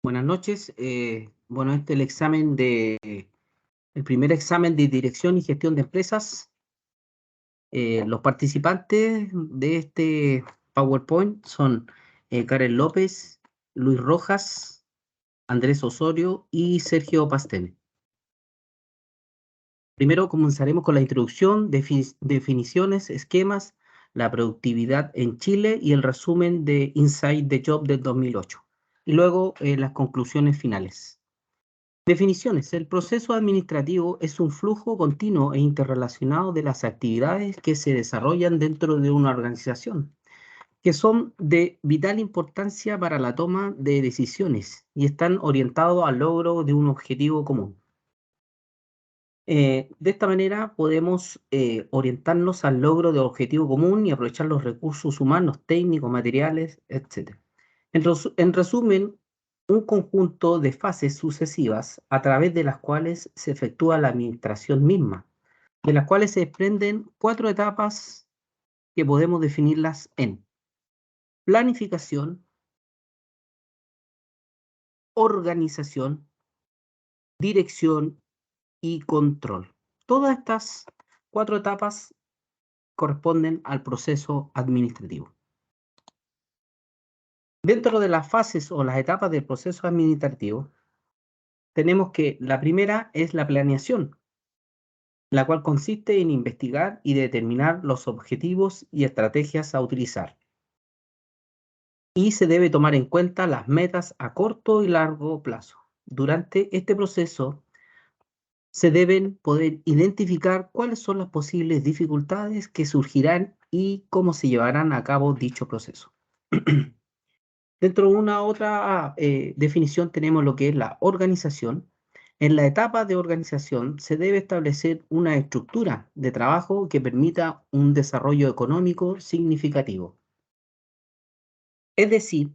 Buenas noches. Bueno, este es el primer examen de dirección y gestión de empresas. Los participantes de este PowerPoint son Karen López, Luis Rojas, Andrés Osorio y Sergio Pastene. Primero comenzaremos con la introducción, definiciones, esquemas, la productividad en Chile y el resumen de Inside the Job del 2008. Y luego las conclusiones finales. Definiciones. El proceso administrativo es un flujo continuo e interrelacionado de las actividades que se desarrollan dentro de una organización, que son de vital importancia para la toma de decisiones y están orientados al logro de un objetivo común. De esta manera podemos orientarnos al logro del objetivo común y aprovechar los recursos humanos, técnicos, materiales, etc. En resumen, un conjunto de fases sucesivas a través de las cuales se efectúa la administración misma, de las cuales se desprenden 4 etapas que podemos definirlas en planificación, organización, dirección y control. Todas estas 4 etapas corresponden al proceso administrativo. Dentro de las fases o las etapas del proceso administrativo, tenemos que la primera es la planeación, la cual consiste en investigar y determinar los objetivos y estrategias a utilizar. Y se debe tomar en cuenta las metas a corto y largo plazo. Durante este proceso se deben poder identificar cuáles son las posibles dificultades que surgirán y cómo se llevarán a cabo dicho proceso. Dentro de una otra definición tenemos lo que es la organización. En la etapa de organización se debe establecer una estructura de trabajo que permita un desarrollo económico significativo. Es decir,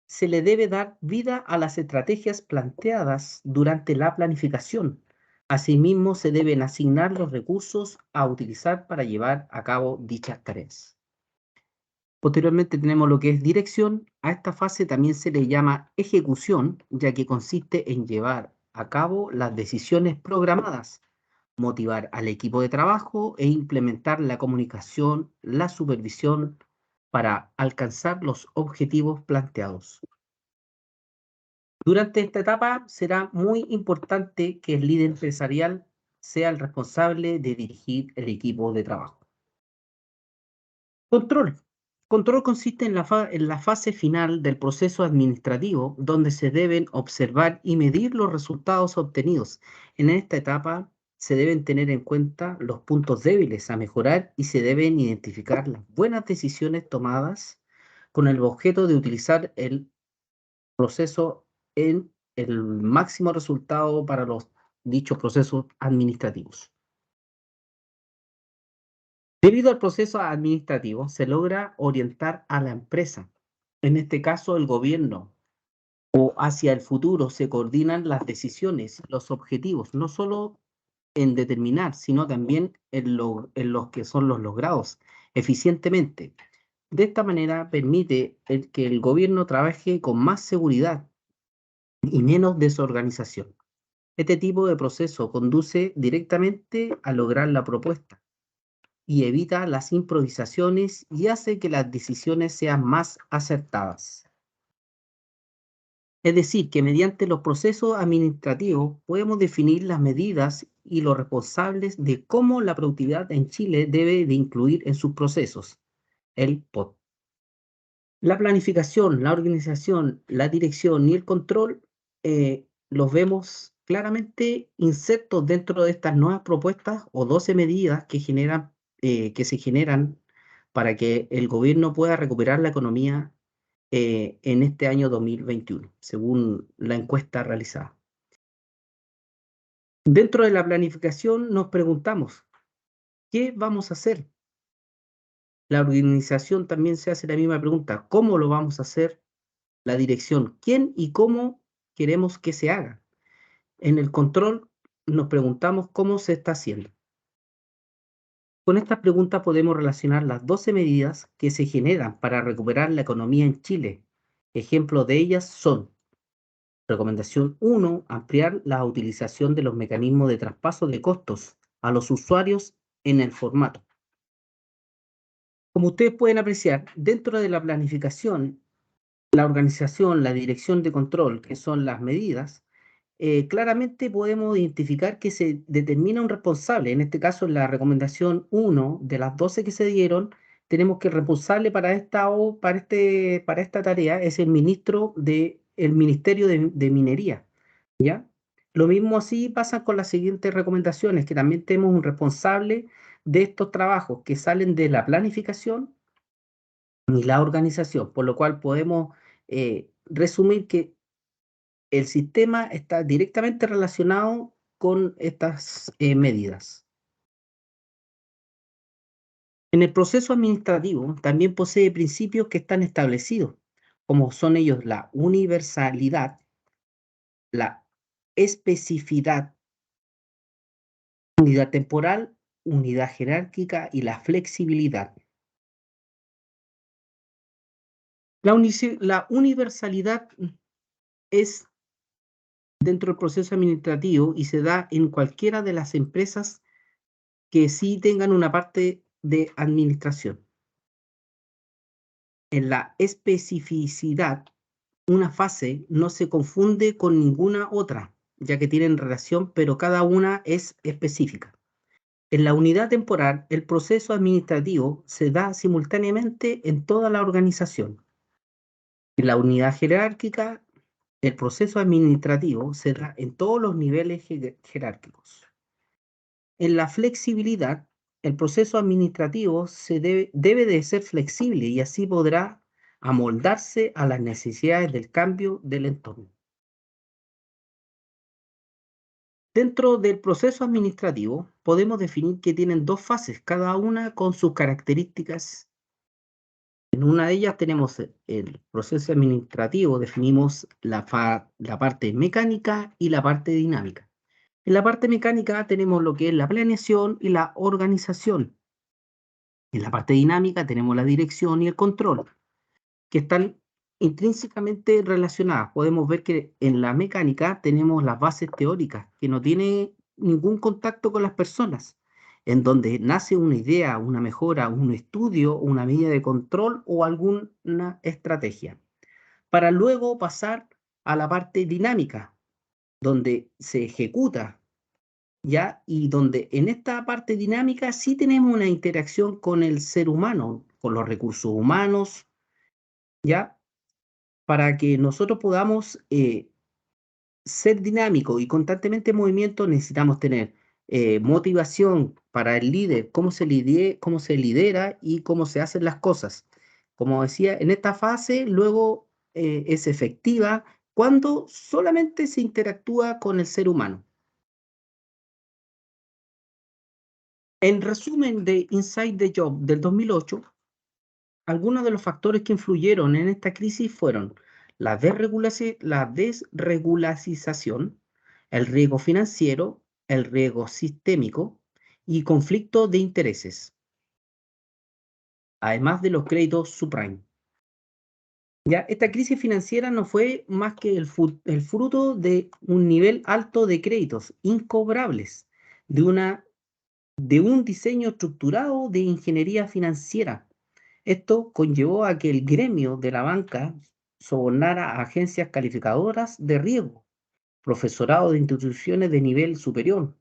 se le debe dar vida a las estrategias planteadas durante la planificación. Asimismo, se deben asignar los recursos a utilizar para llevar a cabo dichas tareas. Posteriormente tenemos lo que es dirección. A esta fase también se le llama ejecución, ya que consiste en llevar a cabo las decisiones programadas, motivar al equipo de trabajo e implementar la comunicación, la supervisión para alcanzar los objetivos planteados. Durante esta etapa será muy importante que el líder empresarial sea el responsable de dirigir el equipo de trabajo. Control. Control consiste en la fase final del proceso administrativo, donde se deben observar y medir los resultados obtenidos. En esta etapa se deben tener en cuenta los puntos débiles a mejorar y se deben identificar las buenas decisiones tomadas con el objeto de utilizar el proceso en el máximo resultado para los dichos procesos administrativos. Debido al proceso administrativo, se logra orientar a la empresa, en este caso el gobierno, o hacia el futuro se coordinan las decisiones, los objetivos, no solo en determinar, sino también en los que son los logrados eficientemente. De esta manera permite que el gobierno trabaje con más seguridad y menos desorganización. Este tipo de proceso conduce directamente a lograr la propuesta y evita las improvisaciones y hace que las decisiones sean más acertadas. Es decir, que mediante los procesos administrativos podemos definir las medidas y los responsables de cómo la productividad en Chile debe de incluir en sus procesos, el POT. La planificación, la organización, la dirección y el control los vemos claramente insertos dentro de estas nuevas propuestas o 12 medidas que se generan para que el gobierno pueda recuperar la economía en este año 2021, según la encuesta realizada. Dentro de la planificación nos preguntamos, ¿qué vamos a hacer? La organización también se hace la misma pregunta, ¿cómo lo vamos a hacer? La dirección, ¿quién y cómo queremos que se haga? En el control nos preguntamos cómo se está haciendo. Con estas preguntas podemos relacionar las 12 medidas que se generan para recuperar la economía en Chile Ejemplos de ellas son: recomendación 1, ampliar la utilización de los mecanismos de traspaso de costos a los usuarios en el formato. Como ustedes pueden apreciar, dentro de la planificación, la organización, la dirección de control, que son las medidas, claramente podemos identificar que se determina un responsable. En este caso, en la recomendación 1 de las 12 que se dieron, tenemos que el responsable para esta tarea es el Ministerio de Minería, ¿ya? Lo mismo así pasa con las siguientes recomendaciones, que también tenemos un responsable de estos trabajos que salen de la planificación y la organización, por lo cual podemos resumir que el sistema está directamente relacionado con estas medidas. En el proceso administrativo también posee principios que están establecidos, como son ellos la universalidad, la especificidad, unidad temporal, unidad jerárquica y la flexibilidad. La universalidad es dentro del proceso administrativo y se da en cualquiera de las empresas que sí tengan una parte de administración. En la especificidad, una fase no se confunde con ninguna otra, ya que tienen relación, pero cada una es específica. En la unidad temporal, el proceso administrativo se da simultáneamente en toda la organización. En la unidad jerárquica, el proceso administrativo se da en todos los niveles jerárquicos. En la flexibilidad, el proceso administrativo debe de ser flexible y así podrá amoldarse a las necesidades del cambio del entorno. Dentro del proceso administrativo, podemos definir que tienen dos fases, cada una con sus características. En una de ellas tenemos el proceso administrativo, definimos la parte mecánica y la parte dinámica. En la parte mecánica tenemos lo que es la planeación y la organización. En la parte dinámica tenemos la dirección y el control, que están intrínsecamente relacionadas. Podemos ver que en la mecánica tenemos las bases teóricas, que no tienen ningún contacto con las personas, en donde nace una idea, una mejora, un estudio, una medida de control o alguna estrategia, para luego pasar a la parte dinámica, donde se ejecuta, ¿ya? Y donde en esta parte dinámica sí tenemos una interacción con el ser humano, con los recursos humanos, ¿ya? Para que nosotros podamos ser dinámicos y constantemente en movimiento, necesitamos tener motivación para el líder, cómo se lidera y cómo se hacen las cosas. Como decía, en esta fase luego es efectiva cuando solamente se interactúa con el ser humano. En resumen de Inside the Job del 2008, algunos de los factores que influyeron en esta crisis fueron la desregularización, el riesgo financiero, el riesgo sistémico y conflicto de intereses, además de los créditos subprime. Ya, esta crisis financiera no fue más que el fruto de un nivel alto de créditos incobrables, de un diseño estructurado de ingeniería financiera. Esto conllevó a que el gremio de la banca sobornara a agencias calificadoras de riesgo, profesorado de instituciones de nivel superior,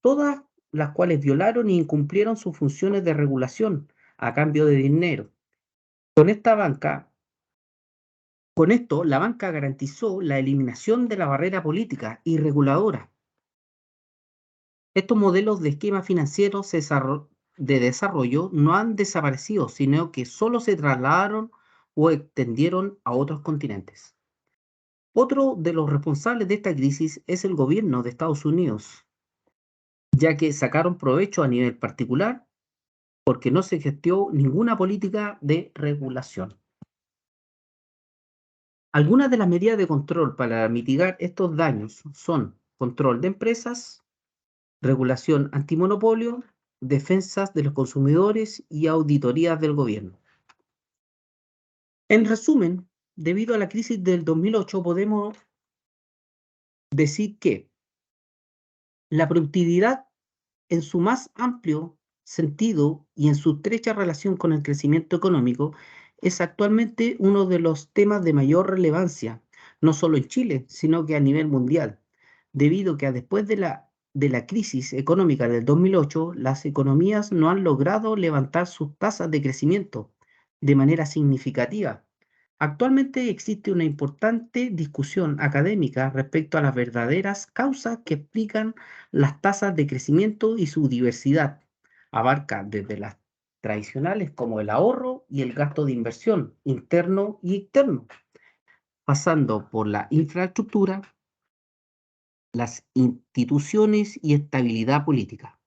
todas las cuales violaron e incumplieron sus funciones de regulación a cambio de dinero. Con esto, la banca garantizó la eliminación de la barrera política y reguladora. Estos modelos de esquema financiero de desarrollo no han desaparecido, sino que solo se trasladaron o extendieron a otros continentes. Otro de los responsables de esta crisis es el gobierno de Estados Unidos, ya que sacaron provecho a nivel particular porque no se gestió ninguna política de regulación. Algunas de las medidas de control para mitigar estos daños son control de empresas, regulación antimonopolio, defensas de los consumidores y auditorías del gobierno. En resumen, debido a la crisis del 2008, podemos decir que la productividad en su más amplio sentido y en su estrecha relación con el crecimiento económico es actualmente uno de los temas de mayor relevancia, no solo en Chile, sino que a nivel mundial, debido a que después de la crisis económica del 2008, las economías no han logrado levantar sus tasas de crecimiento de manera significativa. Actualmente existe una importante discusión académica respecto a las verdaderas causas que explican las tasas de crecimiento y su diversidad. Abarca desde las tradicionales como el ahorro y el gasto de inversión interno y externo, pasando por la infraestructura, las instituciones y estabilidad política,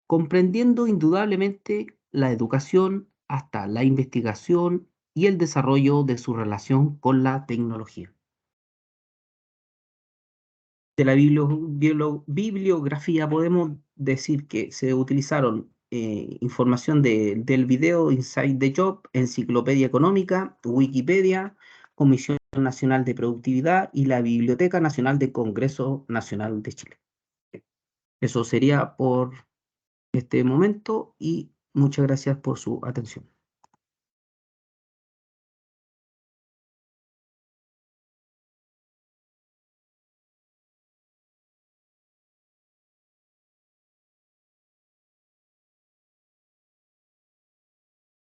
comprendiendo indudablemente la educación hasta la investigación y el desarrollo de su relación con la tecnología. De la bibliografía podemos decir que se utilizaron información del video Inside the Job, Enciclopedia Económica, Wikipedia, Comisión Nacional de Productividad y la Biblioteca Nacional del Congreso Nacional de Chile. Eso sería por este momento y muchas gracias por su atención.